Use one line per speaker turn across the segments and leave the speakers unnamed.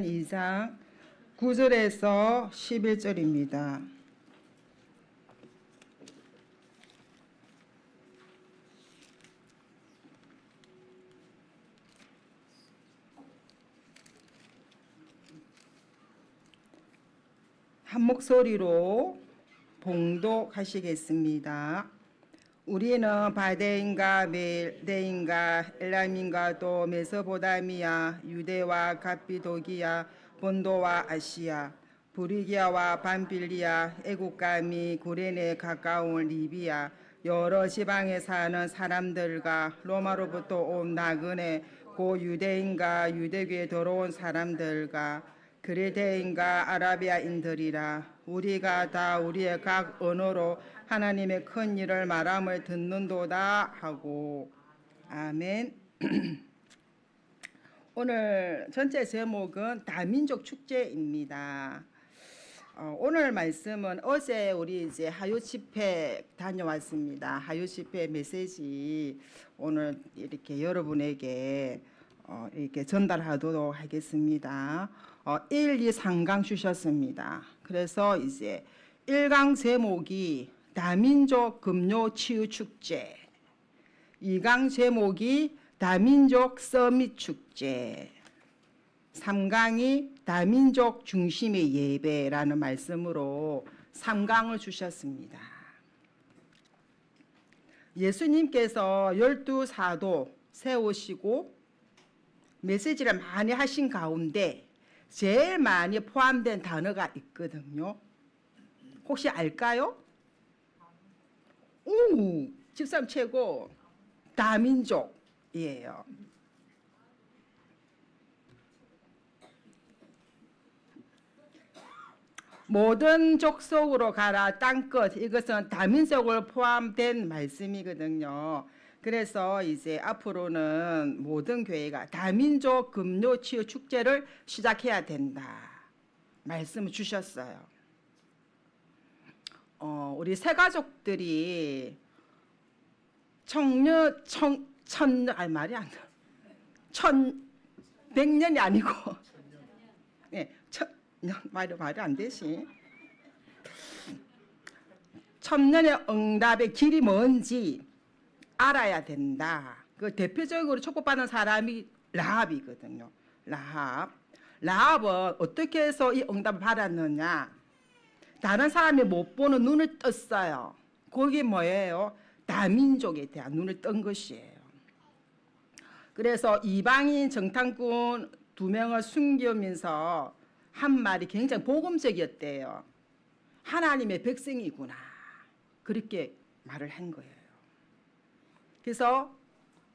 2장 9절에서 11절입니다. 한 목소리로 봉독하시겠습니다. 우리는 바데인과 멜대인과 엘람인과 또 메소포타미아, 유대와 갑비도기아, 본도와 아시아, 부리기아와 밤빌리아, 애국과 미 구레네 가까운 리비아, 여러 지방에 사는 사람들과 로마로부터 온 나그네 고 유대인과 유대교에 들어온 사람들과 그레데인과 아라비아인들이라. 우리가 다 우리의 각 언어로 하나님의 큰 일을 말함을 듣는도다 하고. 아멘. 오늘 전체 제목은 다민족 축제입니다. 오늘 말씀은 어제 우리 이제 하유 집회 다녀왔습니다. 하유 집회 메시지 오늘 이렇게 여러분에게 이렇게 전달하도록 하겠습니다. 1, 2, 3강 주셨습니다. 그래서 이제 1강 제목이 다민족 금요 치유 축제, 2강 제목이 다민족 서밋 축제, 3강이 다민족 중심의 예배라는 말씀으로 3강을 주셨습니다. 예수님께서 12사도 세우시고 메시지를 많이 하신 가운데 제일 많이 포함된 단어가 있거든요. 혹시 알까요? 오, 집사람 최고. 다민족이에요. 모든 족속으로 가라 땅끝, 이것은 다민족을 포함된 말씀이거든요. 그래서 이제 앞으로는 모든 교회가 다민족 금요 치유 축제를 시작해야 된다 말씀을 주셨어요. 우리 새가족들이 백년이 아니고 네, 말이 안 되시. 천년의 응답의 길이 뭔지 알아야 된다. 그 대표적으로 축복받은 사람이 라합이거든요. 라합은 어떻게 해서 이 응답을 받았느냐? 다른 사람이 못 보는 눈을 떴어요. 그게 뭐예요? 다민족에 대한 눈을 뜬 것이에요. 그래서 이방인 정탐꾼 2명을 숨기면서 한 말이 굉장히 복음적이었대요. 하나님의 백성이구나. 그렇게 말을 한 거예요. 그래서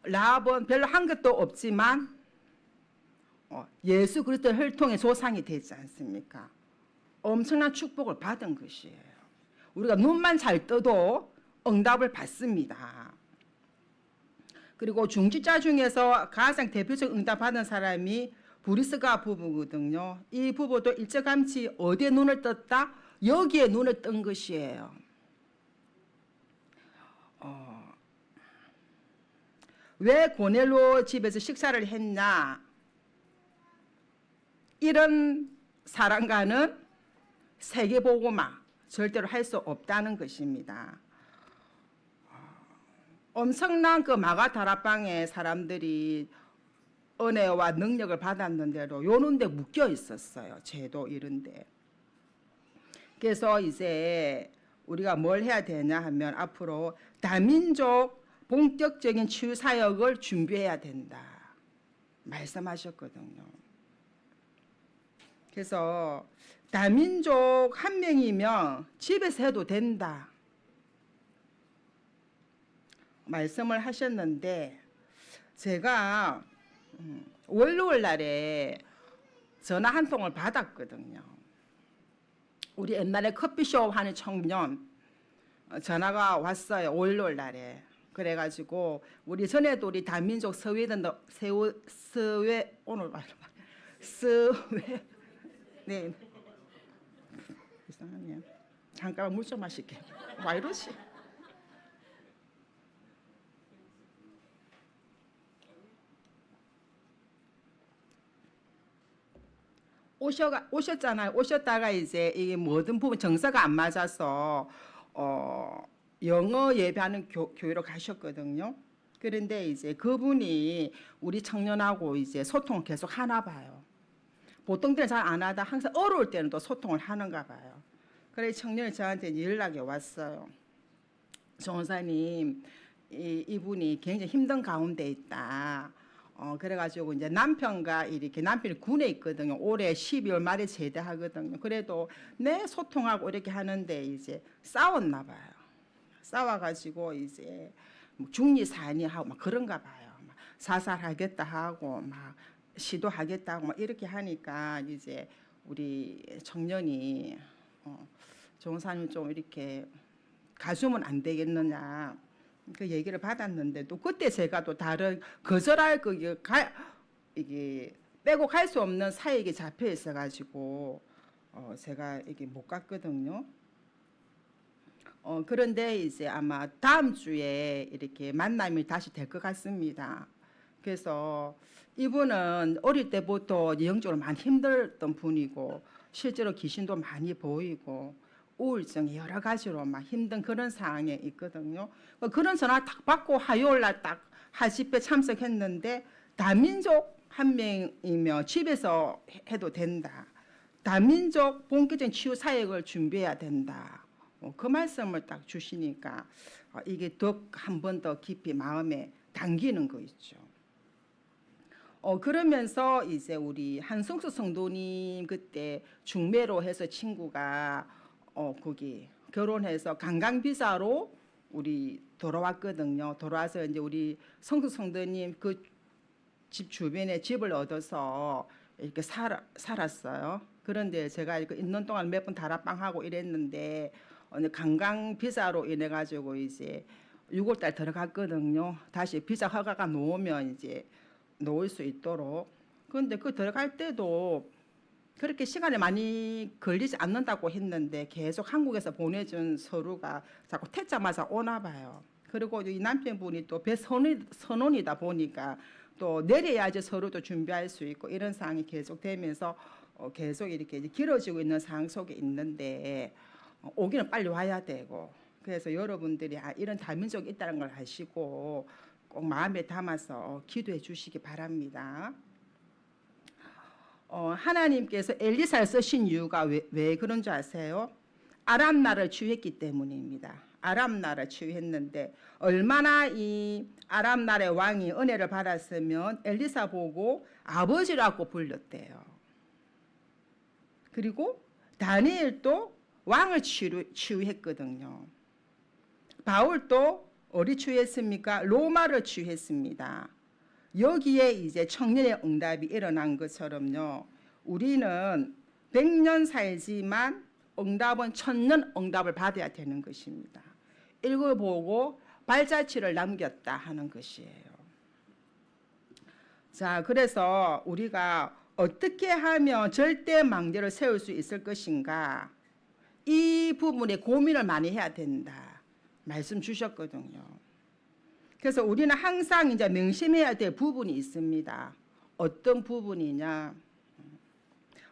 라합은 별로 한 것도 없지만 예수 그리스도의 혈통의 조상이 되지 않습니까? 엄청난 축복을 받은 것이에요. 우리가 눈만 잘 떠도 응답을 받습니다. 그리고 중직자 중에서 가장 대표적 응답 받은 사람이 브리스가 부부거든요. 이 부부도 일찌감치 어디에 눈을 떴다? 여기에 눈을 뜬 것이에요. 왜 고넬로 집에서 식사를 했나? 이런 사랑과는 세계복음화 절대로 할 수 없다는 것입니다. 엄청난 그 마가다락방에 사람들이 은혜와 능력을 받았는데도 요런 데 묶여 있었어요. 제도 이런 데. 그래서 이제 우리가 뭘 해야 되냐 하면 앞으로 다민족 본격적인 치유 사역을 준비해야 된다 말씀하셨거든요. 그래서 다민족 한 명이면 집에서 해도 된다 말씀을 하셨는데, 제가 월요일 날에 전화 한 통을 받았거든요. 우리 옛날에 커피숍 하는 청년 전화가 왔어요. 월요일 날에. 그래가지고 우리 전에도 우리 다민족 네. 이상하네. 잠깐만 물 좀 마실게. 와 이러시? 오셨잖아요. 오셨다가 이제 이게 모든 부분 정서가 안 맞아서 영어 예배하는 교회로 가셨거든요. 그런데 이제 그분이 우리 청년하고 이제 소통을 계속 하나 봐요. 보통 때는 잘 안 하다 항상 어려울 때는 또 소통을 하는가 봐요. 그래 청년이 저한테 이제 연락이 왔어요. 전사님, 이분이 굉장히 힘든 가운데 있다. 그래가지고 이제 남편과 이렇게 남편이 군에 있거든요. 올해 12월 말에 제대하거든요. 그래도 내 소통하고 이렇게 하는데 이제 싸웠나 봐요. 싸워가지고 이제 뭐 중리 사니 하고 막 그런가 봐요. 막 사살하겠다 하고 막 시도하겠다 하고 막 이렇게 하니까 이제 우리 청년이 종사님 좀 이렇게 가주면 안 되겠느냐 그 얘기를 받았는데 또 그때 제가 또 다른 거절할 이게 빼고 갈 수 없는 사역에 잡혀 있어가지고 제가 이게 못 갔거든요. 그런데 이제 아마 다음 주에 이렇게 만남이 다시 될 것 같습니다. 그래서 이분은 어릴 때부터 영적으로 많이 힘들었던 분이고 실제로 귀신도 많이 보이고 우울증 여러 가지로 막 힘든 그런 상황에 있거든요. 그런 전화 딱 받고 화요일날 딱 하집회 참석했는데 다민족 한 명이면 집에서 해도 된다. 다민족 본격적인 치유 사역을 준비해야 된다. 그 말씀을 딱 주시니까 이게 더 한 번 더 깊이 마음에 당기는 거 있죠. 그러면서 이제 우리 한성수 성도님 그때 중매로 해서 친구가 거기 결혼해서 관광비자로 우리 돌아왔거든요. 돌아와서 이제 우리 성수 성도님 그 집 주변에 집을 얻어서 이렇게 살았어요. 그런데 제가 이거 있는 동안 몇 번 다락방하고 이랬는데 관광 비자로 인해 가지고 이제 6월달 들어갔거든요. 다시 비자 허가가 나오면 이제 놓을 수 있도록. 그런데 그 들어갈 때도 그렇게 시간이 많이 걸리지 않는다고 했는데 계속 한국에서 보내준 서류가 자꾸 퇴짜마자 오나 봐요. 그리고 이 남편분이 또 배 선원이다 보니까 또 내려야지 서류도 준비할 수 있고 이런 상황이 계속되면서 계속 이렇게 길어지고 있는 상황 속에 있는데 오기는 빨리 와야 되고 그래서 여러분들이 이런 다민족이 있다는 걸 아시고 꼭 마음에 담아서 기도해 주시기 바랍니다. 하나님께서 엘리사를 쓰신 이유가 왜 그런 줄 아세요? 아람 나라를 치유했기 때문입니다. 아람 나라를 치유했는데 얼마나 이 아람 나라의 왕이 은혜를 받았으면 엘리사 보고 아버지라고 불렀대요. 그리고 다니엘도 왕을 치유했거든요. 바울도 어디 치유했습니까? 로마를 치유했습니다. 여기에 이제 청년의 응답이 일어난 것처럼요. 우리는 100년 살지만 응답은 1000년 응답을 받아야 되는 것입니다. 읽어보고 발자취를 남겼다 하는 것이에요. 자, 그래서 우리가 어떻게 하면 절대 망대를 세울 수 있을 것인가? 이 부분에 고민을 많이 해야 된다. 말씀 주셨거든요. 그래서 우리는 항상 이제 명심해야 될 부분이 있습니다. 어떤 부분이냐?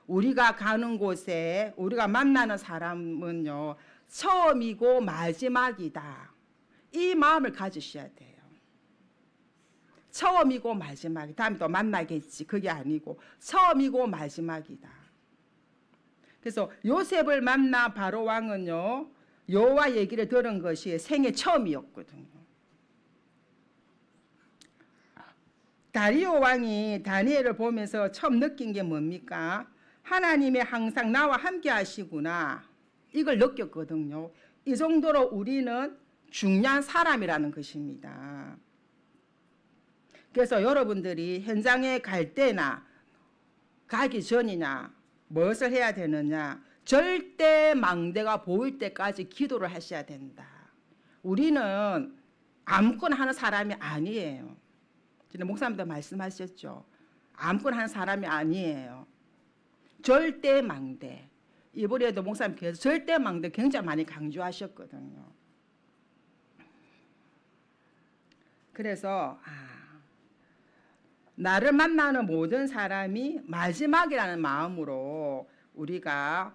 우리가 가는 곳에 우리가 만나는 사람은요, 처음이고 마지막이다. 이 마음을 가지셔야 돼요. 처음이고 마지막이 다음에 또 만나겠지. 그게 아니고 처음이고 마지막이다. 그래서 요셉을 만나 바로 왕은요, 여호와 얘기를 들은 것이 생애 처음이었거든요. 다리오 왕이 다니엘을 보면서 처음 느낀 게 뭡니까? 하나님이 항상 나와 함께 하시구나. 이걸 느꼈거든요. 이 정도로 우리는 중요한 사람이라는 것입니다. 그래서 여러분들이 현장에 갈 때나 가기 전이나 무엇을 해야 되느냐? 절대 망대가 보일 때까지 기도를 하셔야 된다. 우리는 아무거나 하는 사람이 아니에요. 목사님도 말씀하셨죠. 아무거나 하는 사람이 아니에요. 절대 망대. 이번에도 목사님께서 절대 망대 굉장히 많이 강조하셨거든요. 그래서 나를 만나는 모든 사람이 마지막이라는 마음으로 우리가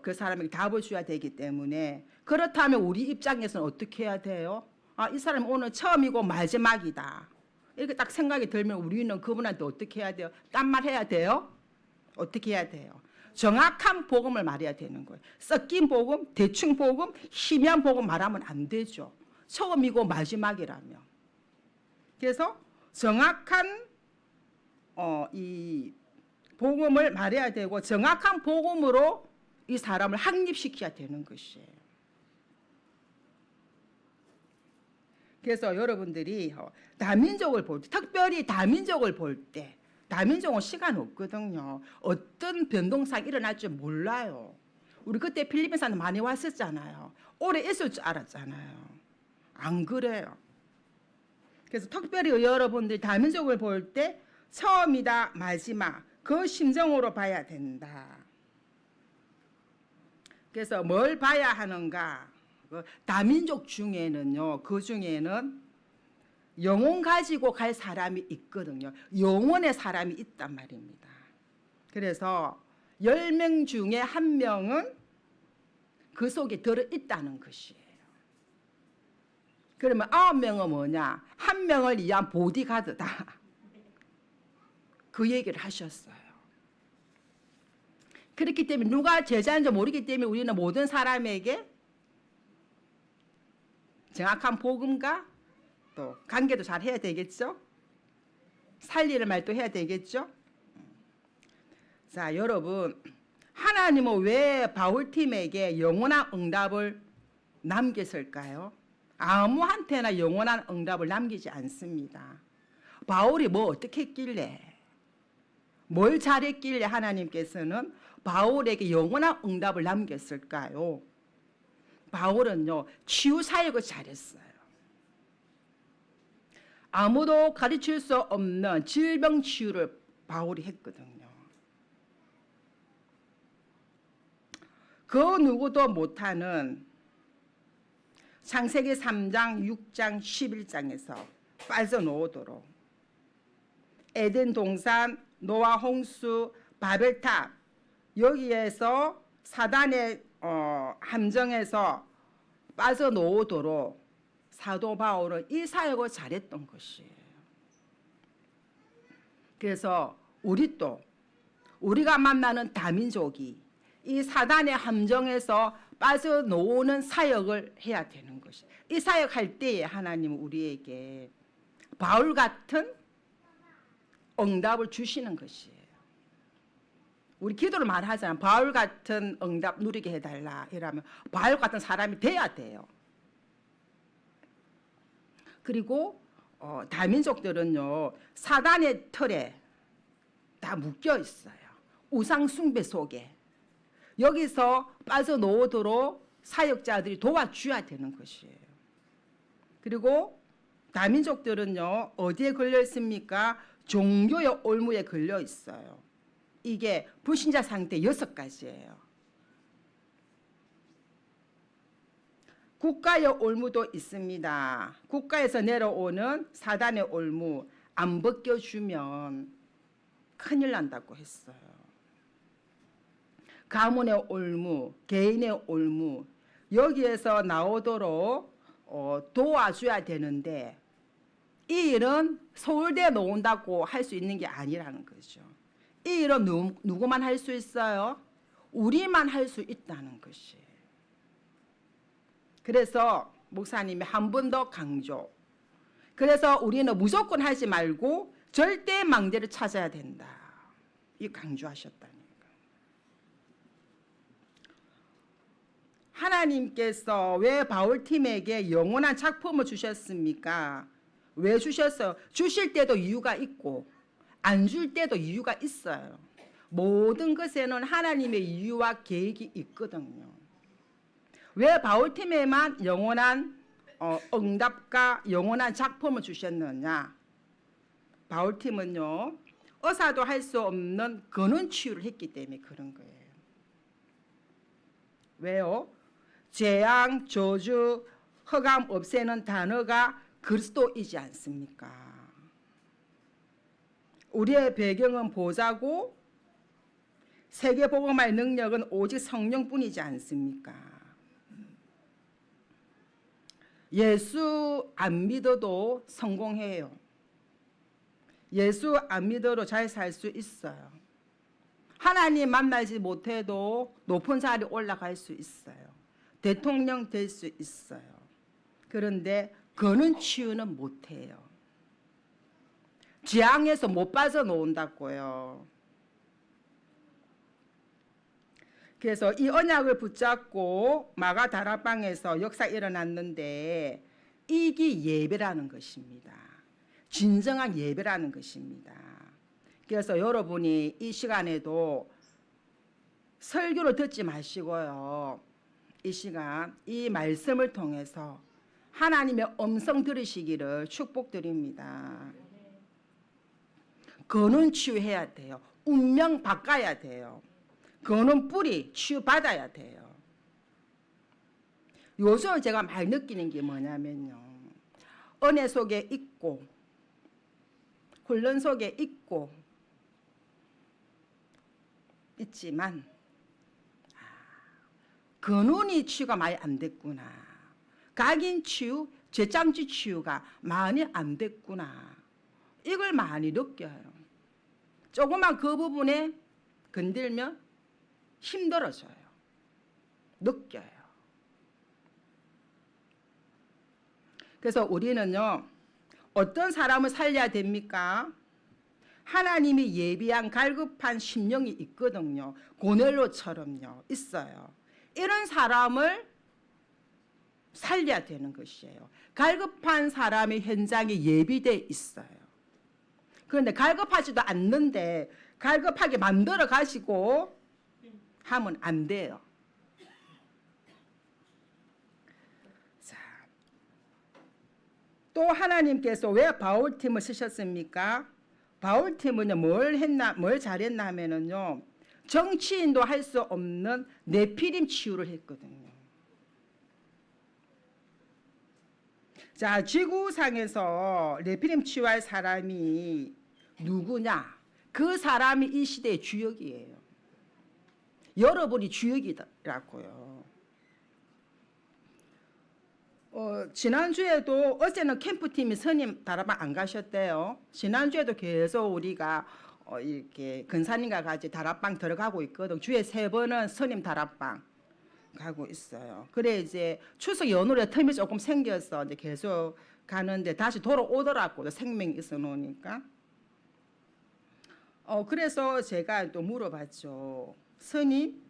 그 사람에게 답을 줘야 되기 때문에, 그렇다면 우리 입장에서는 어떻게 해야 돼요? 이 사람 오늘 처음이고 마지막이다, 이렇게 딱 생각이 들면 우리는 그분한테 어떻게 해야 돼요? 딴 말 해야 돼요? 어떻게 해야 돼요? 정확한 복음을 말해야 되는 거예요. 섞인 복음, 대충 복음, 희미한 복음 말하면 안 되죠. 처음이고 마지막이라면. 그래서 정확한 이 복음을 말해야 되고, 정확한 복음으로 이 사람을 확립시켜야 되는 것이에요. 그래서 여러분들이 다민족을 볼 때, 특별히 다민족을 볼 때, 다민족은 시간 없거든요. 어떤 변동사가 일어날 줄 몰라요. 우리 그때 필리핀 사람 많이 왔었잖아요. 오래 있을 줄 알았잖아요. 안 그래요. 그래서 특별히 여러분들이 다민족을 볼 때 처음이다, 마지막, 그 심정으로 봐야 된다. 그래서 뭘 봐야 하는가? 다민족 중에는요, 그 중에는 영혼 가지고 갈 사람이 있거든요. 영혼의 사람이 있단 말입니다. 그래서 10명 중에 1명은 그 속에 들어있다는 것이에요. 그러면 9명은 뭐냐? 1명을 위한 보디가드다, 그 얘기를 하셨어요. 그렇기 때문에 누가 제자인지 모르기 때문에 우리는 모든 사람에게 정확한 복음과 또 관계도 잘 해야 되겠죠? 살리는 말도 해야 되겠죠? 자, 여러분, 하나님은 왜 바울팀에게 영원한 응답을 남겼을까요? 아무한테나 영원한 응답을 남기지 않습니다. 바울이 뭐 어떻게 했길래, 뭘 잘했길래 하나님께서는 바울에게 영원한 응답을 남겼을까요? 바울은요, 치유 사역을 잘했어요. 아무도 가르칠 수 없는 질병 치유를 바울이 했거든요. 그 누구도 못하는 창세기 3장, 6장, 11장에서 빠져나오도록 에덴 동산, 노아 홍수, 바벨탑, 여기에서 사단의 함정에서 빠져나오도록 사도 바울은 이 사역을 잘했던 것이에요. 그래서 우리가 만나는 다민족이 이 사단의 함정에서 빠져나오는 사역을 해야 되는 것이에요. 이 사역할 때에 하나님은 우리에게 바울 같은 응답을 주시는 것이에요. 우리 기도를 많이 하잖아요. 바울 같은 응답 누리게 해달라 이러면 바울 같은 사람이 돼야 돼요. 그리고 다민족들은요, 사단의 틀에 다 묶여 있어요. 우상 숭배 속에. 여기서 빠져나오도록 사역자들이 도와줘야 되는 것이에요. 그리고 다민족들은요, 어디에 걸려 있습니까? 종교의 올무에 걸려 있어요. 이게 불신자 상태 6가지예요. 국가의 올무도 있습니다. 국가에서 내려오는 사단의 올무 안 벗겨주면 큰일 난다고 했어요. 가문의 올무, 개인의 올무, 여기에서 나오도록 도와줘야 되는데, 이 일은 서울대에 나온다고 할 수 있는 게 아니라는 거죠. 이 일은 누구만 할 수 있어요? 우리만 할 수 있다는 것이에요. 그래서 목사님이 한 번 더 강조. 그래서 우리는 무조건 하지 말고 절대 망대를 찾아야 된다, 이 강조하셨다니까. 하나님께서 왜 바울팀에게 영원한 작품을 주셨습니까? 왜 주셨어요? 주실 때도 이유가 있고 안 줄 때도 이유가 있어요. 모든 것에는 하나님의 이유와 계획이 있거든요. 왜 바울팀에만 영원한 응답과 영원한 작품을 주셨느냐? 바울팀은요, 의사도 할 수 없는 근원 치유를 했기 때문에 그런 거예요. 왜요? 재앙, 저주, 흑암 없애는 단어가 그리스도이지 않습니까? 우리의 배경은 보자고 세계복음화의 능력은 오직 성령뿐이지 않습니까? 예수 안 믿어도 성공해요. 예수 안 믿어도 잘 살 수 있어요. 하나님 만나지 못해도 높은 자리 올라갈 수 있어요. 대통령 될 수 있어요. 그런데 그는 치유는 못해요. 재앙에서 못 빠져나온다고요. 그래서 이 언약을 붙잡고 마가 다락방에서 역사 일어났는데 이게 예배라는 것입니다. 진정한 예배라는 것입니다. 그래서 여러분이 이 시간에도 설교를 듣지 마시고요. 이 시간 이 말씀을 통해서 하나님의 음성 들으시기를 축복드립니다. 그는 치유해야 돼요. 운명 바꿔야 돼요. 그는 뿌리 치유받아야 돼요. 요즘 제가 많이 느끼는 게 뭐냐면요. 은혜 속에 있고 훈련 속에 있고 있지만 근원이 치유가 많이 안 됐구나. 각인 치유, 죄장지 치유가 많이 안 됐구나. 이걸 많이 느껴요. 조금만 그 부분에 건들면 힘들어져요. 느껴요. 그래서 우리는요. 어떤 사람을 살려야 됩니까? 하나님이 예비한 갈급한 심령이 있거든요. 고넬로처럼요. 있어요. 이런 사람을 살려야 되는 것이에요. 갈급한 사람의 현장이 예비되어 있어요. 그런데 갈급하지도 않는데 갈급하게 만들어 가지고 하면 안 돼요. 자, 또 하나님께서 왜 바울팀을 쓰셨습니까? 바울팀은 뭘 잘했나 하면은요. 정치인도 할 수 없는 네피림 치유를 했거든요. 자, 지구상에서 네피림 치유할 사람이 누구냐? 그 사람이 이 시대의 주역이에요. 여러분이 주역이라고요. 지난주에도 어제는 캠프팀이 선임 다락방 안 가셨대요. 지난주에도 계속 우리가 이렇게 근사님과 같이 다락방 들어가고 있거든. 주에 3번은 선임 다락방 가고 있어요. 그래 이제 추석 연휴에 틈이 조금 생겨서 이제 계속 가는데 다시 돌아오더라고요. 생명이 있어 놓으니까. 그래서 제가 또 물어봤죠. 스님,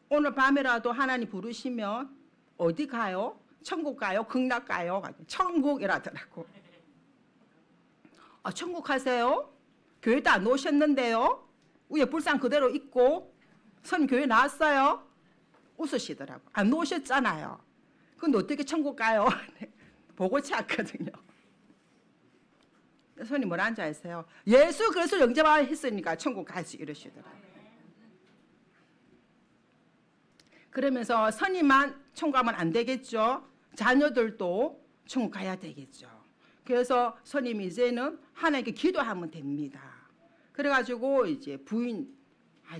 오늘 밤에라도 하나님 부르시면 어디 가요? 천국 가요? 극락 가요? 천국이라더라고. 천국 가세요? 교회도 안 오셨는데요? 위에 불상 그대로 있고 스님 교회 나왔어요? 웃으시더라고. 안 오셨잖아요. 근데 어떻게 천국 가요? 보고 찾거든요. 스님 뭐라는지 아세요? 예수 그리스도 영접했으니까 천국 가지 이러시더라고요. 그러면서 선임만 천국 가면 안 되겠죠. 자녀들도 천국 가야 되겠죠. 그래서 선임이 이제는 하나님께 기도하면 됩니다. 그래가지고 이제 부인,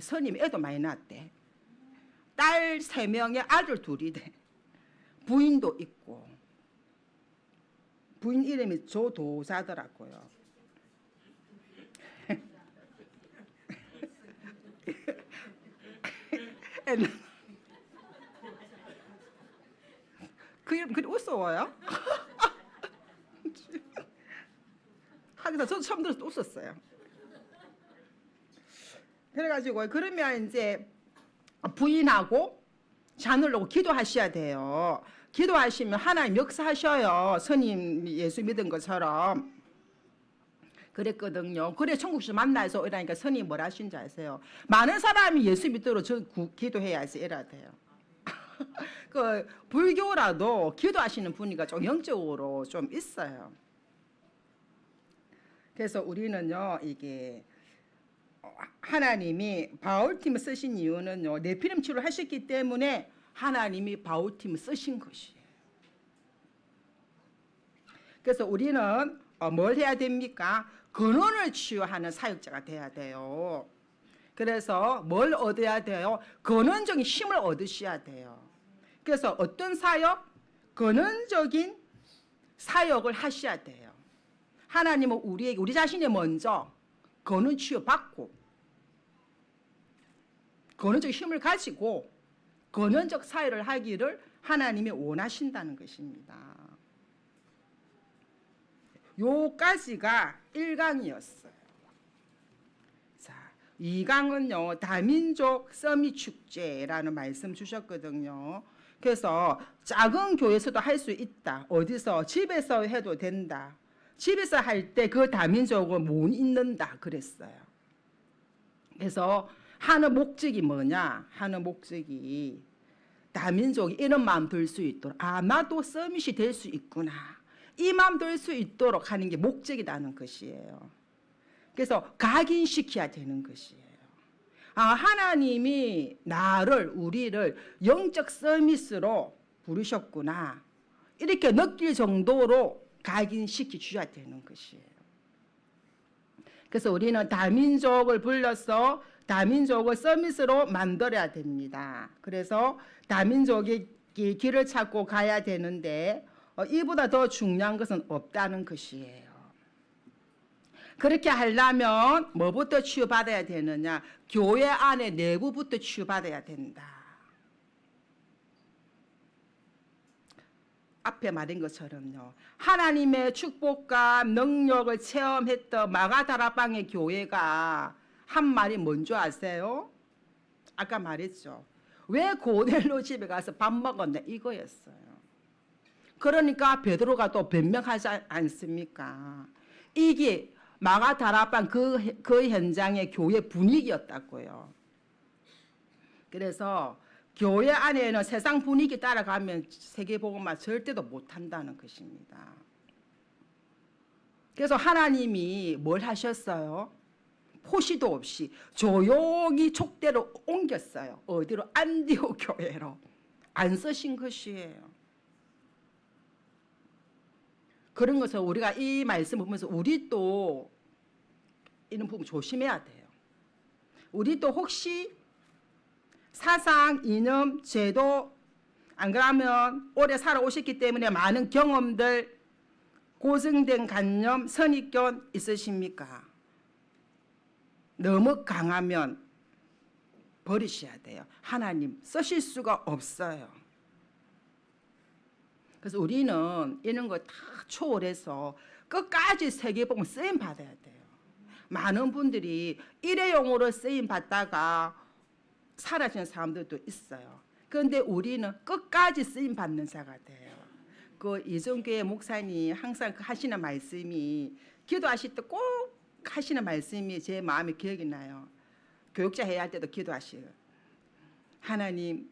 선임 애도 많이 낳았대. 딸 3명에 아들 2이래. 부인도 있고. 부인 이름이 조도사더라고요. 그 이름 그리 웃어요? 하기서 저도 처음 들어서 웃었어요. 그래가지고 그러면 이제 부인하고 자녀를 기도하셔야 돼요. 기도하시면 하나님 역사하셔요. 스님 예수 믿은 것처럼. 그랬거든요. 그래 천국에서 만나서 이러니까 스님 뭐라 하신지 아세요? 많은 사람이 예수 믿도록 기도해야지 이래야 돼요. 그 불교라도 기도하시는 분위기가 좀 영적으로 좀 있어요. 그래서 우리는요 이게 하나님이 바울팀을 쓰신 이유는요 네피림 치료를 하셨기 때문에 하나님이 바울팀을 쓰신 것이에요. 그래서 우리는 뭘 해야 됩니까? 근원을 치유하는 사역자가 돼야 돼요. 그래서 뭘 얻어야 돼요? 근원적인 힘을 얻으셔야 돼요. 그래서 어떤 사역? 근원적인 사역을 하셔야 돼요. 하나님은 우리에게 우리 자신이 먼저 근원 치유받고 근원적 힘을 가지고 근원적 사역을 하기를 하나님이 원하신다는 것입니다. 요까지가 1강이었어요. 자, 2강은요. 다민족 서밋 축제라는 말씀 주셨거든요. 그래서 작은 교회에서도 할 수 있다. 어디서? 집에서 해도 된다. 집에서 할 때 그 다민족은 못 잊는다 그랬어요. 그래서 하는 목적이 뭐냐? 하는 목적이 다민족이 이런 마음 들 수 있도록, 아, 나도 서밋이 될 수 있구나, 이 마음 들 수 있도록 하는 게 목적이라는 것이에요. 그래서 각인시켜야 되는 것이에요. 아, 하나님이 나를, 우리를 영적 서밋으로 부르셨구나, 이렇게 느낄 정도로 각인시켜 주셔야 되는 것이에요. 그래서 우리는 다민족을 불러서 다민족을 서밋으로 만들어야 됩니다. 그래서 다민족이 길을 찾고 가야 되는데 이보다 더 중요한 것은 없다는 것이에요. 그렇게 하려면 뭐부터 치유받아야 되느냐? 교회 안에 내부부터 치유받아야 된다. 앞에 말한 것처럼요. 하나님의 축복과 능력을 체험했던 마가다라방의 교회가 한 말이 뭔지 아세요? 아까 말했죠. 왜 고넬로 집에 가서 밥 먹었냐, 이거였어요. 그러니까 베드로가 또 변명하지 않습니까? 이게 마가다라방 그 현장의 교회 분위기였다고요. 그래서 교회 안에는 세상 분위기 따라가면 세계복음화 절대로 못한다는 것입니다. 그래서 하나님이 뭘 하셨어요? 포시도 없이 조용히 촉대로 옮겼어요. 어디로? 안디옥 교회로. 안 쓰신 것이에요. 그런 것을 우리가 이 말씀을 보면서 우리도 이런 부분 조심해야 돼요. 우리도 혹시 사상, 이념, 제도, 안 그러면 오래 살아오셨기 때문에 많은 경험들, 고정된 관념, 선입견 있으십니까? 너무 강하면 버리셔야 돼요. 하나님 쓰실 수가 없어요. 그래서 우리는 이런 거 다 초월해서 끝까지 세계복음 쓰임 받아야 돼요. 많은 분들이 일회용으로 쓰임 받다가 사라지는 사람들도 있어요. 그런데 우리는 끝까지 쓰임 받는 자가 돼요. 그 이정교회 목사님 항상 하시는 말씀이, 기도하실 때 꼭 하시는 말씀이 제 마음에 기억이 나요. 교육자 해야 할 때도 기도하시고, 하나님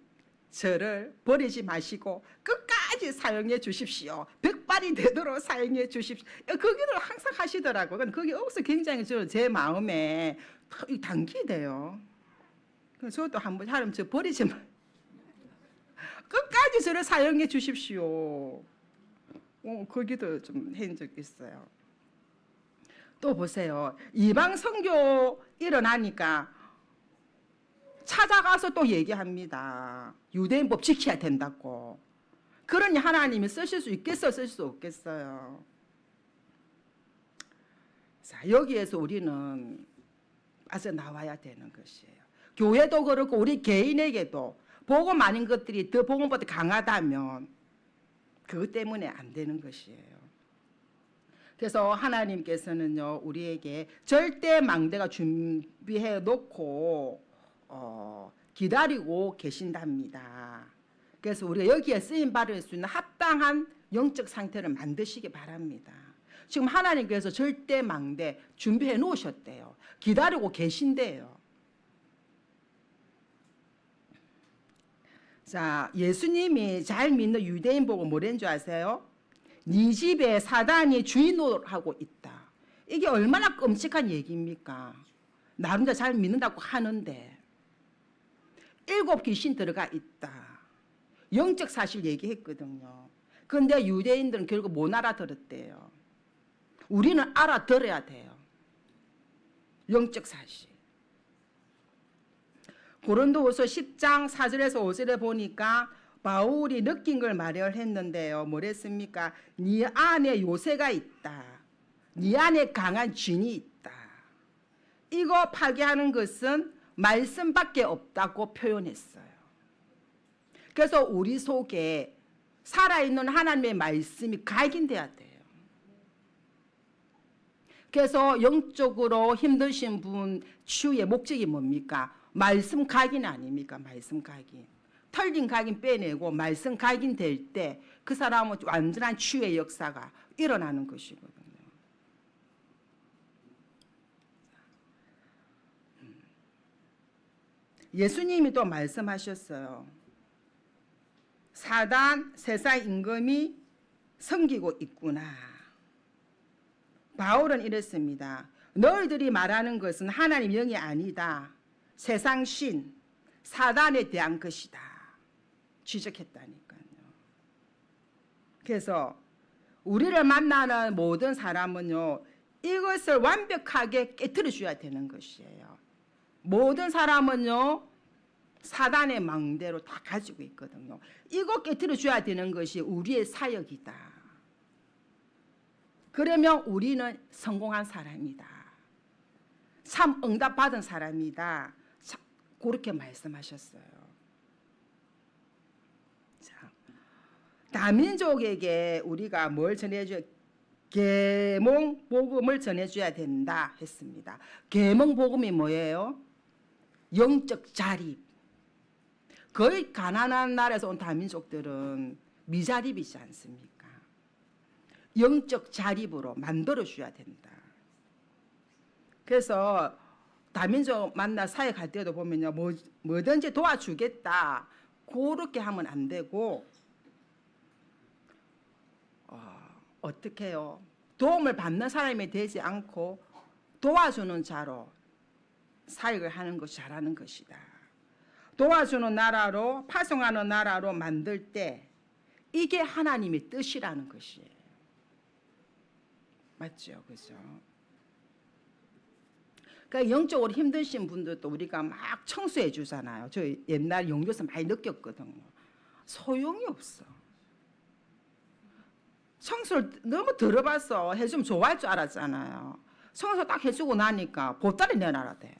저를 버리지 마시고 끝까지 사용해 주십시오. 백발이 되도록 사용해 주십시오. 그 기도를 항상 하시더라고요. 근데 그게 없어 굉장히 제 마음에 당기돼요. 그래서 저도 한번 하나님 저 버리지 마. 끝까지 저를 사용해 주십시오. 그 기도 좀 한 적 있어요. 또 보세요. 이방 선교 일어나니까 찾아가서 또 얘기합니다. 유대인법 지켜야 된다고. 그러니 하나님이 쓰실 수 있겠어요? 쓰실 수 없겠어요? 자, 여기에서 우리는 빠져나와야 되는 것이에요. 교회도 그렇고 우리 개인에게도 복음 아닌 것들이 더 복음보다 강하다면 그것 때문에 안 되는 것이에요. 그래서 하나님께서는요, 우리에게 절대 망대가 준비해 놓고 기다리고 계신답니다. 그래서 우리가 여기에 쓰임 받을 수 있는 합당한 영적 상태를 만드시기 바랍니다. 지금 하나님께서 절대 망대 준비해 놓으셨대요. 기다리고 계신대요. 자, 예수님이 잘 믿는 유대인 보고 뭐라는 줄 아세요? 네 집에 사단이 주인 노릇하고 있다. 이게 얼마나 끔찍한 얘기입니까? 나 혼자 잘 믿는다고 하는데 7 귀신 들어가 있다. 영적 사실 얘기했거든요. 그런데 유대인들은 결국 못 알아들었대요. 우리는 알아들어야 돼요. 영적 사실. 고린도후서 10장 4절에서 5절에 보니까 바울이 느낀 걸 말했는데요. 뭐랬습니까? 네 안에 요새가 있다. 네 안에 강한 진이 있다. 이거 파괴하는 것은 말씀밖에 없다고 표현했어요. 그래서 우리 속에 살아있는 하나님의 말씀이 각인돼야 돼요. 그래서 영적으로 힘드신 분 치유의 목적이 뭡니까? 말씀 각인 아닙니까? 말씀 각인. 털린 각인 빼내고 말씀 각인 될 때 그 사람은 완전한 치유의 역사가 일어나는 것이거든요. 예수님이 또 말씀하셨어요. 사단, 세상 임금이 섬기고 있구나. 바울은 이랬습니다. 너희들이 말하는 것은 하나님 영이 아니다. 세상 신, 사단에 대한 것이다. 지적했다니까요. 그래서 우리를 만나는 모든 사람은요, 이것을 완벽하게 깨트려 줘야 되는 것이에요. 모든 사람은요, 사단의 망대로 다 가지고 있거든요. 이거 깨트려 줘야 되는 것이 우리의 사역이다. 그러면 우리는 성공한 사람이다. 참 응답받은 사람이다. 그렇게 말씀하셨어요. 자, 다민족에게 우리가 뭘 전해줘야, 계몽 복음을 전해줘야 된다 했습니다. 계몽 복음이 뭐예요? 영적 자립. 거의 가난한 나라에서 온 다민족들은 미자립이지 않습니까? 영적 자립으로 만들어줘야 된다. 그래서 다민족 만나 사역할 때도 보면요, 뭐든지 도와주겠다. 그렇게 하면 안 되고, 어떻게 해요? 도움을 받는 사람이 되지 않고 도와주는 자로 사역을 하는 것이 잘하는 것이다. 도와주는 나라로, 파송하는 나라로 만들 때 이게 하나님의 뜻이라는 것이에요. 맞죠? 그죠? 그러니까 영적으로 힘드신 분들도 우리가 막 청소해 주잖아요. 저 옛날 영교에서 많이 느꼈거든요. 소용이 없어. 청소를 너무 들어봐서 해주면 좋아할 줄 알았잖아요. 청소 딱 해주고 나니까 보따리 내놔라 돼.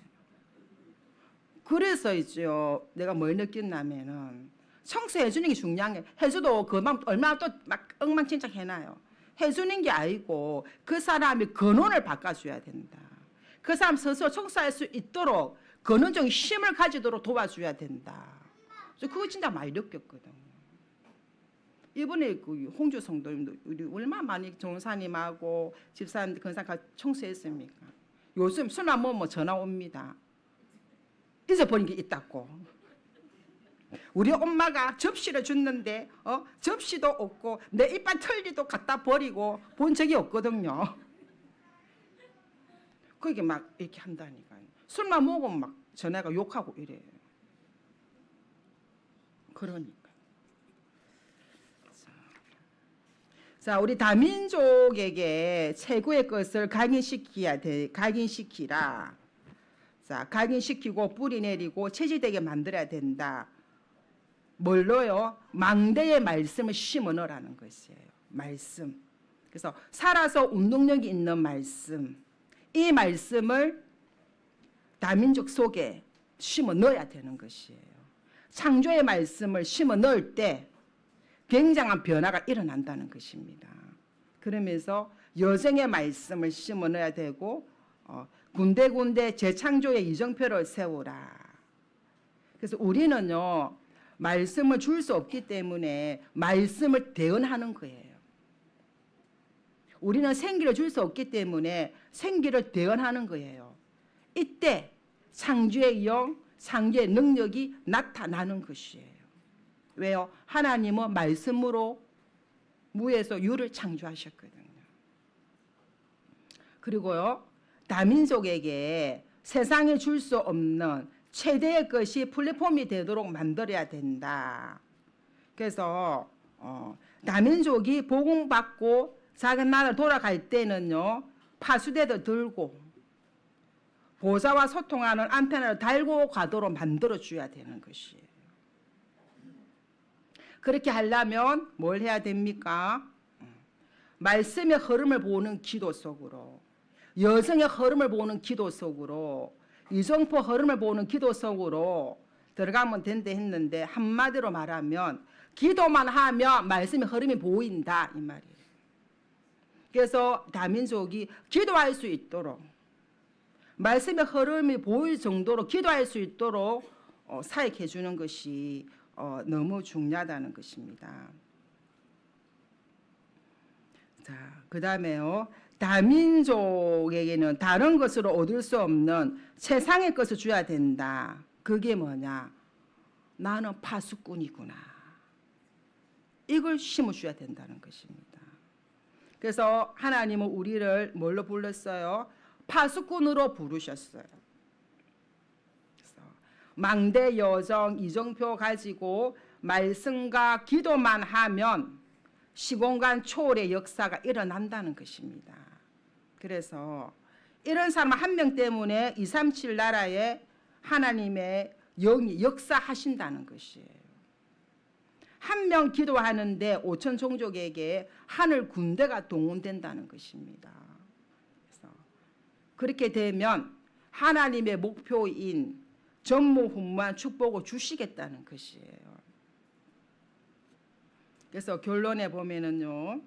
그래서 있죠. 내가 뭘 느꼈냐면은 청소해 주는 게 중요한 게, 해줘도 그만 얼마나 또 막 엉망진창 해놔요. 해주는 게 아니고 그 사람이 근원을 바꿔줘야 된다. 그 사람 스스로 청소할 수 있도록 근원적인 힘을 가지도록 도와줘야 된다. 그거 진짜 많이 느꼈거든요. 이번에 그 홍주 성도님도 우리 얼마나 많이 종사님하고 집사님 건사가 청소했습니까? 요즘 술만 먹으면 전화 옵니다. 잊어버린 게 있다고. 우리 엄마가 접시를 줬는데 접시도 없고 내 이빨 털리도 갖다 버리고 본 적이 없거든요. 그게 막 이렇게 한다니까요. 술만 먹으면 막 전화가 욕하고 이래요. 그러니까. 자, 우리 다민족에게 최고의 것을 각인시키라. 자, 각인시키고 뿌리 내리고 체질되게 만들어야 된다. 뭘로요? 망대의 말씀을 심어 넣으라는 것이에요. 말씀. 그래서 살아서 운동력이 있는 말씀. 이 말씀을 다민족 속에 심어 넣어야 되는 것이에요. 창조의 말씀을 심어 넣을 때 굉장한 변화가 일어난다는 것입니다. 그러면서 여정의 말씀을 심어 넣어야 되고 군데군데 재창조의 이정표를 세우라. 그래서 우리는요, 말씀을 줄 수 없기 때문에 말씀을 대언하는 거예요. 우리는 생기를 줄 수 없기 때문에 생기를 대언하는 거예요. 이때 창조의 영, 창조의 능력이 나타나는 것이에요. 왜요? 하나님은 말씀으로 무에서 유를 창조하셨거든요. 그리고요, 다민족에게 세상에 줄 수 없는 최대의 것이 플랫폼이 되도록 만들어야 된다. 그래서 다민족이 복음받고 작은 나라를 돌아갈 때는요, 파수대도 들고 보좌와 소통하는 안테나를 달고 가도록 만들어 줘야 되는 것이에요. 그렇게 하려면 뭘 해야 됩니까? 말씀의 흐름을 보는 기도 속으로, 여정의 흐름을 보는 기도 속으로, 이정포 흐름을 보는 기도 속으로 들어가면 된다 했는데, 한마디로 말하면 기도만 하면 말씀의 흐름이 보인다 이 말이에요. 그래서 다민족이 기도할 수 있도록, 말씀의 흐름이 보일 정도로 기도할 수 있도록 사역해 주는 것이 너무 중요하다는 것입니다. 자, 그 다음에요. 다민족에게는 다른 것으로 얻을 수 없는 세상의 것을 줘야 된다. 그게 뭐냐? 나는 파수꾼이구나. 이걸 심어줘야 된다는 것입니다. 그래서 하나님은 우리를 뭘로 불렀어요? 파수꾼으로 부르셨어요. 그래서 망대 여정 이정표 가지고 말씀과 기도만 하면 시공간 초월의 역사가 일어난다는 것입니다. 그래서 이런 사람 한 명 때문에 237 나라에 하나님의 영이 역사하신다는 것이에요. 한 명 기도하는데 5천 종족에게 하늘 군대가 동원된다는 것입니다. 그래서 그렇게 되면 하나님의 목표인 전무후무한 축복을 주시겠다는 것이에요. 그래서 결론에 보면은요,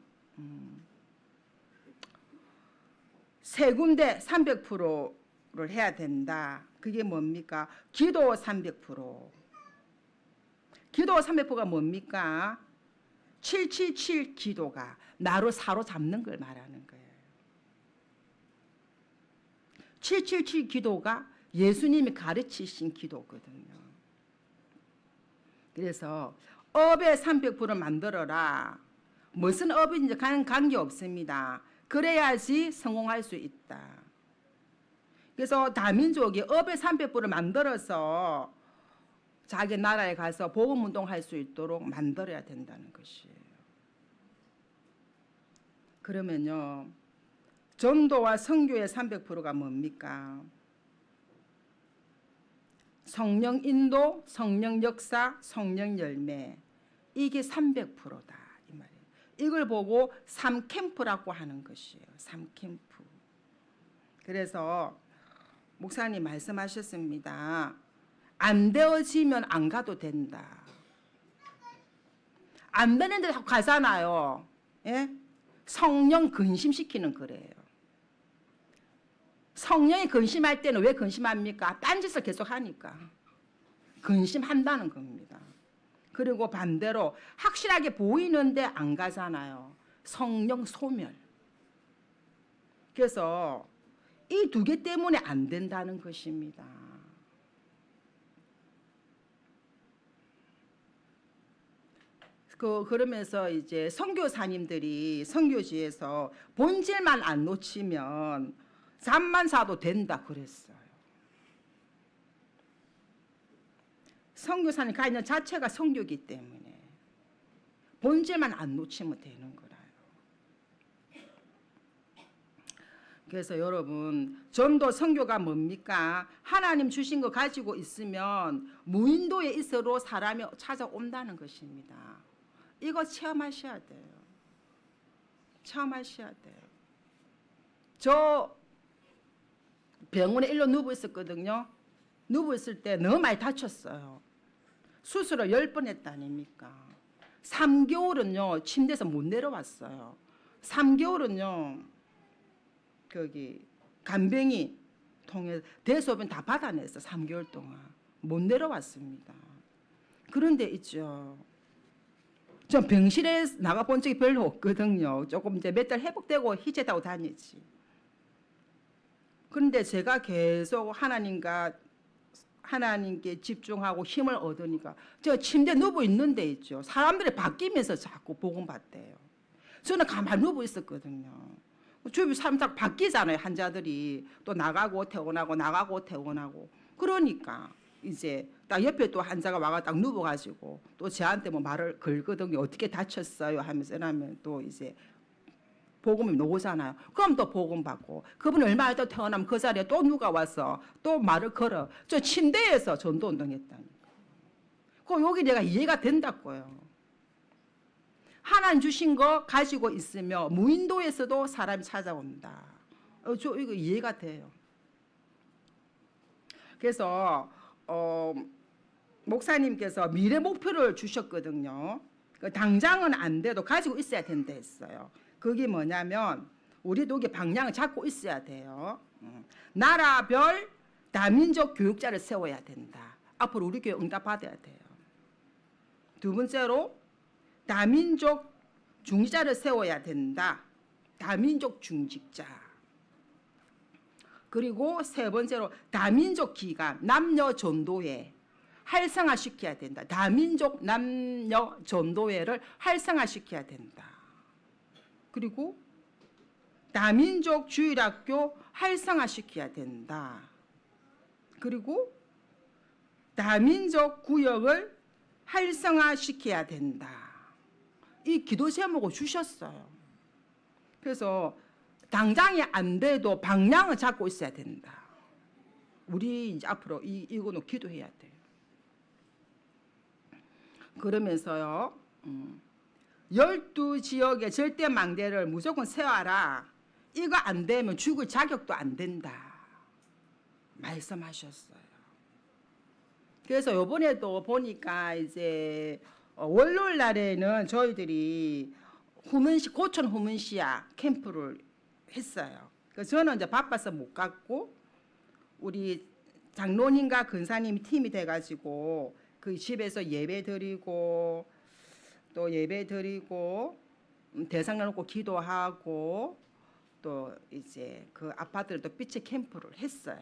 세 군데 300%를 해야 된다. 그게 뭡니까? 기도 300%. 기도 300%가 뭡니까? 777 기도가 나로 사로잡는 걸 말하는 거예요. 777 기도가 예수님이 가르치신 기도거든요. 그래서 업의 300%를 만들어라. 무슨 업인지 관계없습니다. 그래야지 성공할 수 있다. 그래서 다민족이 업의 300%를 만들어서 자기 나라에 가서 복음운동할 수 있도록 만들어야 된다는 것이에요. 그러면요, 전도와 선교의 300%가 뭡니까? 성령 인도, 성령 역사, 성령 열매. 이게 300%다 이 말이에요. 이걸 보고 3캠프라고 하는 것이에요. 3캠프. 그래서 목사님 말씀하셨습니다. 안 되어지면 안 가도 된다. 안 되는데 가잖아요. 예? 성령 근심시키는 거래요. 성령이 근심할 때는 왜 근심합니까? 딴짓을 계속 하니까. 근심한다는 겁니다. 그리고 반대로 확실하게 보이는데 안 가잖아요. 성령 소멸. 그래서 이 두 개 때문에 안 된다는 것입니다. 그러면서 이제 선교사님들이 선교지에서 본질만 안 놓치면 잠만 자도 된다 그랬어요. 선교사님 가 있는 자체가 선교기 때문에 본질만 안 놓치면 되는 거라요. 그래서 여러분, 전도 선교가 뭡니까? 하나님 주신 거 가지고 있으면 무인도에 있어도 사람이 찾아온다는 것입니다. 이거 체험하셔야 돼요. 체험하셔야 돼요. 저 병원에 일로 누워 있었거든요. 누워 있을 때 너무 많이 다쳤어요. 수술을 10번 했다 아닙니까? 3개월은요 침대에서 못 내려왔어요. 3개월은요 거기 간병이 통해 대소변 다 받아냈어. 3개월 동안 못 내려왔습니다. 그런데 있죠, 전 병실에 나가본 적이 별로 없거든요. 조금 이제 몇 달 회복되고 희재다고 다니지. 그런데 제가 계속 하나님께 집중하고 힘을 얻으니까 저 침대 누워 있는데 있죠, 사람들이 바뀌면서 자꾸 복음 받대요. 저는 가만히 누워 있었거든요. 주변 사람 딱 바뀌잖아요. 환자들이 또 나가고 퇴원하고 나가고 퇴원하고. 그러니까 이제 딱 옆에 또 환자가 와가 딱 누워가지고 또 저한테 뭐 말을 걸거든요. 어떻게 다쳤어요 하면서. 이러면 또 이제 복음이 나오잖아요. 그럼 또 복음 받고 그분이 얼마 더 태어나면 그 자리에 또 누가 와서 또 말을 걸어. 저 침대에서 전도운동했다니까. 그 여기 내가 이해가 된다고요. 하나님 주신 거 가지고 있으며 무인도에서도 사람이 찾아온다. 저 이거 이해가 돼요. 그래서 목사님께서 미래 목표를 주셨거든요. 당장은 안 돼도 가지고 있어야 된다 했어요. 그게 뭐냐면 우리도 이게 방향을 잡고 있어야 돼요. 나라별 다민족 교육자를 세워야 된다. 앞으로 우리 교회 응답받아야 돼요. 두 번째로 다민족 중직자를 세워야 된다. 다민족 중직자. 그리고 세 번째로 다민족 기관, 남녀 전도회 활성화시켜야 된다. 다민족 남녀 전도회를 활성화시켜야 된다. 그리고 다민족 주일학교 활성화시켜야 된다. 그리고 다민족 구역을 활성화시켜야 된다. 이 기도 제목을 주셨어요. 그래서 당장이 안 돼도 방향을 잡고 있어야 된다. 우리 이제 앞으로 이거는 기도해야 돼요. 그러면서요, 12지역의 절대 망대를 무조건 세워라. 이거 안 되면 죽을 자격도 안 된다. 말씀하셨어요. 그래서 이번에도 보니까 이제 월요일 날에는 저희들이 고촌 후문시야 캠프를 했어요. 그래서 저는 이제 바빠서 못 갔고 우리 장로님과 근사님 팀이 돼가지고 그 집에서 예배 드리고 또 예배 드리고 대상 나누고 기도하고 또 이제 그 아파트를 또 빛의 캠프를 했어요.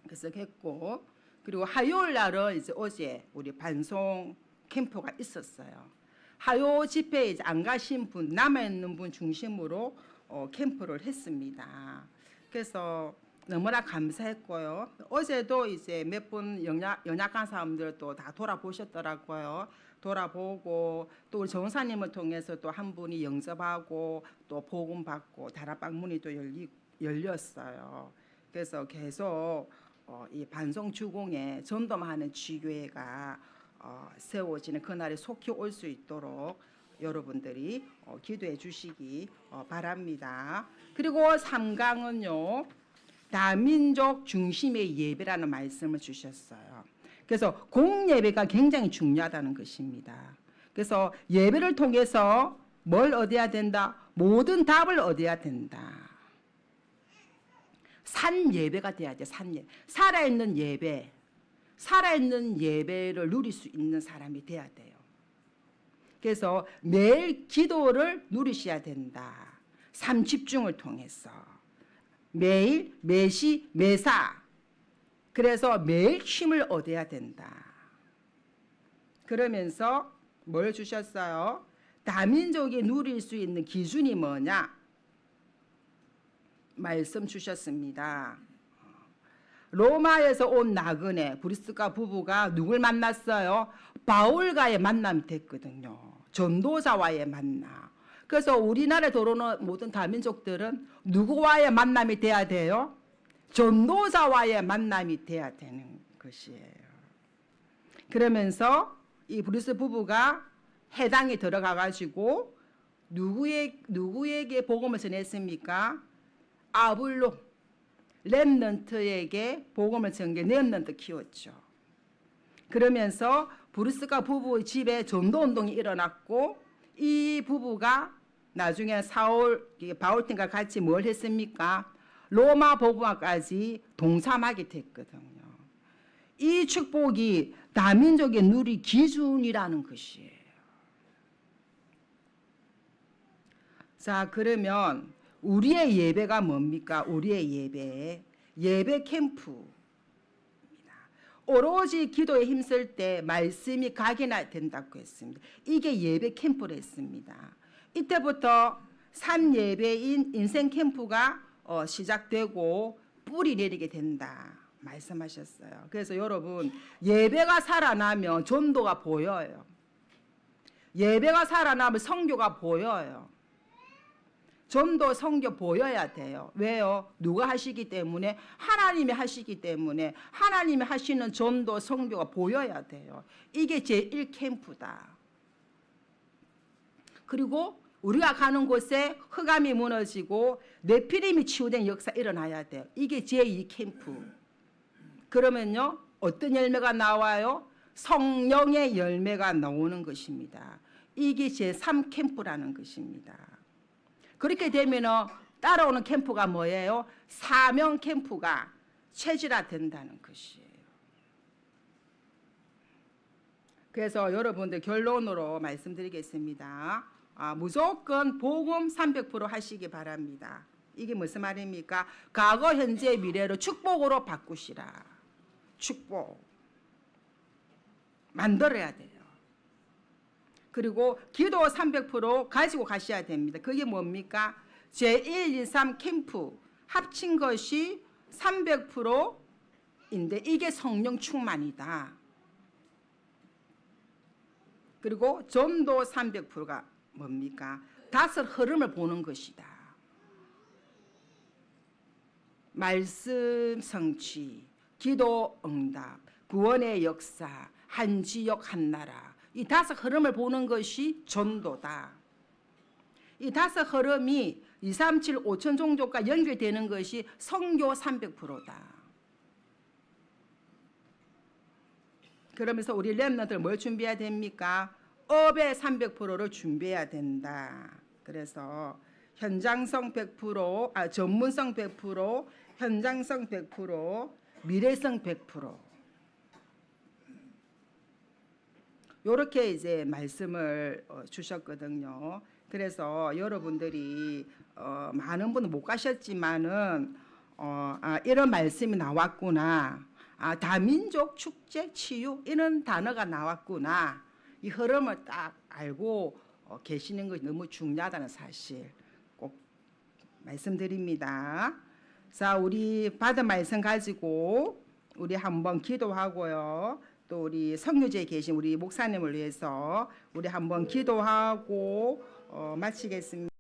그래서 했고 그리고 화요일 날은 이제 어제 우리 반송 캠프가 있었어요. 화요 집회에 이제 안 가신 분 남아 있는 분 중심으로 캠프를 했습니다. 그래서 너무나 감사했고요. 어제도 이제 몇 분 연약한 사람들도 다 돌아보셨더라고요. 돌아보고 또 우리 정사님을 통해서 또 한 분이 영접하고 또 복음 받고 다락방 문이 또 열렸어요. 그래서 계속 이 반송 주공에 전도하는 지교회가 세워지는 그날이 속히 올 수 있도록 여러분들이 기도해 주시기 바랍니다. 그리고 3강은요. 다민족 중심의 예배라는 말씀을 주셨어요. 그래서 공예배가 굉장히 중요하다는 것입니다. 그래서 예배를 통해서 뭘 얻어야 된다? 모든 답을 얻어야 된다. 산 예배가 돼야 돼. 산 예배. 살아있는 예배. 살아있는 예배를 누릴 수 있는 사람이 돼야 돼요. 그래서 매일 기도를 누리셔야 된다. 삶 집중을 통해서. 매일, 매시, 매사. 그래서 매일 힘을 얻어야 된다. 그러면서 뭘 주셨어요? 다민족이 누릴 수 있는 기준이 뭐냐? 말씀 주셨습니다. 로마에서 온 나그네 브리스가 부부가 누굴 만났어요? 바울과의 만남이 됐거든요. 전도자와의 만남. 그래서 우리나라에 들어오는 모든 다민족들은 누구와의 만남이 돼야 돼요? 전도자와의 만남이 돼야 되는 것이에요. 그러면서 이 브리스 부부가 해당에 들어가 가지고 누구에게 복음을 전했습니까? 아블로 렘넌트에게 복음을 전개 렘넌트 키웠죠. 그러면서 브루스가 부부의 집에 전도운동이 일어났고 이 부부가 나중에 바울팀과 같이 뭘 했습니까? 로마 복음화까지 동참하게 됐거든요. 이 축복이 다민족의 누릴 기준이라는 것이에요. 자, 그러면 우리의 예배가 뭡니까? 우리의 예배 캠프입니다. 오로지 기도에 힘쓸 때 말씀이 각인해야 된다고 했습니다. 이게 예배 캠프를 했습니다. 이때부터 산 예배인 인생 캠프가 시작되고 뿌리 내리게 된다 말씀하셨어요. 그래서 여러분 예배가 살아나면 전도가 보여요. 예배가 살아나면 선교가 보여요. 전도 선교 보여야 돼요. 왜요? 누가 하시기 때문에? 하나님이 하시기 때문에 하나님이 하시는 전도 선교가 보여야 돼요. 이게 제1캠프다. 그리고 우리가 가는 곳에 흑암이 무너지고 네피림이 치유된 역사 일어나야 돼요. 이게 제2캠프. 그러면요 어떤 열매가 나와요? 성령의 열매가 나오는 것입니다. 이게 제3캠프라는 것입니다. 그렇게 되면 따라오는 캠프가 뭐예요? 사명 캠프가 체질화된다는 것이에요. 그래서 여러분들 결론으로 말씀드리겠습니다. 무조건 복음 300% 하시기 바랍니다. 이게 무슨 말입니까? 과거, 현재, 미래로 축복으로 바꾸시라. 축복 만들어야 돼요. 그리고 기도 300% 가지고 가셔야 됩니다. 그게 뭡니까? 제1, 2, 3 캠프 합친 것이 300%인데 이게 성령 충만이다. 그리고 전도 300%가 뭡니까? 5 흐름을 보는 것이다. 말씀 성취, 기도 응답, 구원의 역사, 한 지역 한 나라, 이 5 흐름을 보는 것이 전도다. 이 5 흐름이 237 5천 종족과 연결되는 것이 선교 300%다. 그러면서 우리 렘넌트들 뭘 준비해야 됩니까? 업의 300%를 준비해야 된다. 그래서 현장성 100%, 전문성 100%, 현장성 100%, 미래성 100%. 이렇게 이제 말씀을 주셨거든요. 그래서 여러분들이 많은 분은 못 가셨지만은 이런 말씀이 나왔구나. 다민족 축제 치유 이런 단어가 나왔구나. 이 흐름을 딱 알고 계시는 것이 너무 중요하다는 사실 꼭 말씀드립니다. 자, 우리 받은 말씀 가지고 우리 한번 기도하고요. 또 우리 성교제에 계신 우리 목사님을 위해서 우리 한번 기도하고 마치겠습니다.